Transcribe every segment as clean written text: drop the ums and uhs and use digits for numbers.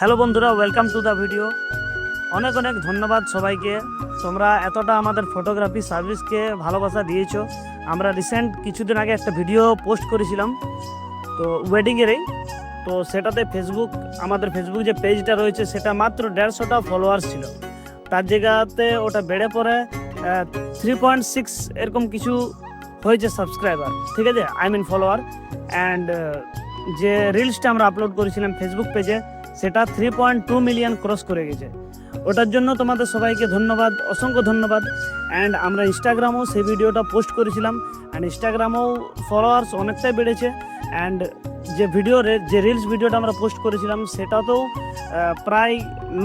Hello বন্ধুরা, welcome to the video. অনেক অনেক ধন্যবাদ সবাইকে। তোমরা এতটা আমাদের ফটোগ্রাফি সার্ভিসকে ভালোবাসা দিয়েছো। আমরা রিসেন্ট কিছুদিন আগে একটা ভিডিও পোস্ট করেছিলাম, তো ওয়েডিংয়েরই। তো সেটাতে আমাদের ফেসবুক যে পেজটা রয়েছে সেটা মাত্র 150টা ফলোয়ার্স ছিল। তার জায়গাতে ওটা বেড়ে পড়ে 3.6 এরকম কিছু হয়েছে সাবস্ক্রাইবার, ঠিক আছে, ফলোয়ার। অ্যান্ড যে রিলসটা আমরা আপলোড করেছিলাম ফেসবুক পেজে, সেটা 3.2 মিলিয়ন ক্রস করে গেছে। ওটার জন্য তোমাদের সবাইকে ধন্যবাদ, অসংখ্য ধন্যবাদ। অ্যান্ড আমরা ইনস্টাগ্রামেও সেই ভিডিওটা পোস্ট করেছিলাম, অ্যান্ড ইনস্টাগ্রামেও ফলোয়ার্স অনেকটাই বেড়েছে। অ্যান্ড যে রিলস ভিডিওটা আমরা পোস্ট করেছিলাম সেটাতেও প্রায়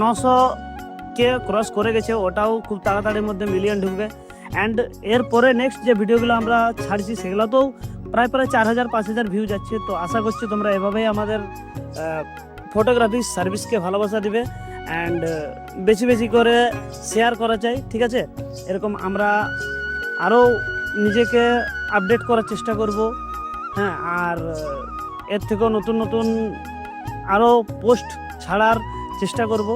900কে ক্রস করে গেছে। ওটাও খুব তাড়াতাড়ির মধ্যে মিলিয়ন ঢুকবে। অ্যান্ড এরপরে নেক্সট যে ভিডিওগুলো আমরা ছাড়ছি সেগুলোতেও প্রায় 4000-5000 ভিউ যাচ্ছে। তো আশা করছি তোমরা এভাবেই আমাদের ফটোগ্রাফি সার্ভিসকে ভালোবাসা দিবে। অ্যান্ড বেশি বেশি করে শেয়ার করা চাই, ঠিক আছে। এরকম আমরা আরও নিজেকে আপডেট করার চেষ্টা করব, হ্যাঁ। আর এর থেকেও নতুন নতুন আরও পোস্ট ছাড়ার চেষ্টা করব।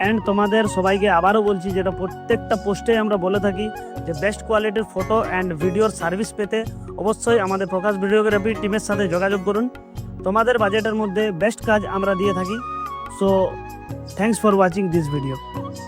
অ্যান্ড তোমাদের সবাইকে আবারও বলছি, যেটা প্রত্যেকটা পোস্টে আমরা বলে থাকি, যে বেস্ট কোয়ালিটির ফটো অ্যান্ড ভিডিওর সার্ভিস পেতে অবশ্যই আমাদের প্রকাশ ভিডিওগ্রাফি টিমের সাথে যোগাযোগ করুন। তোমাদের বাজেটের মধ্যে বেস্ট কাজ আমরা দিয়ে থাকি। So thanks for watching this video.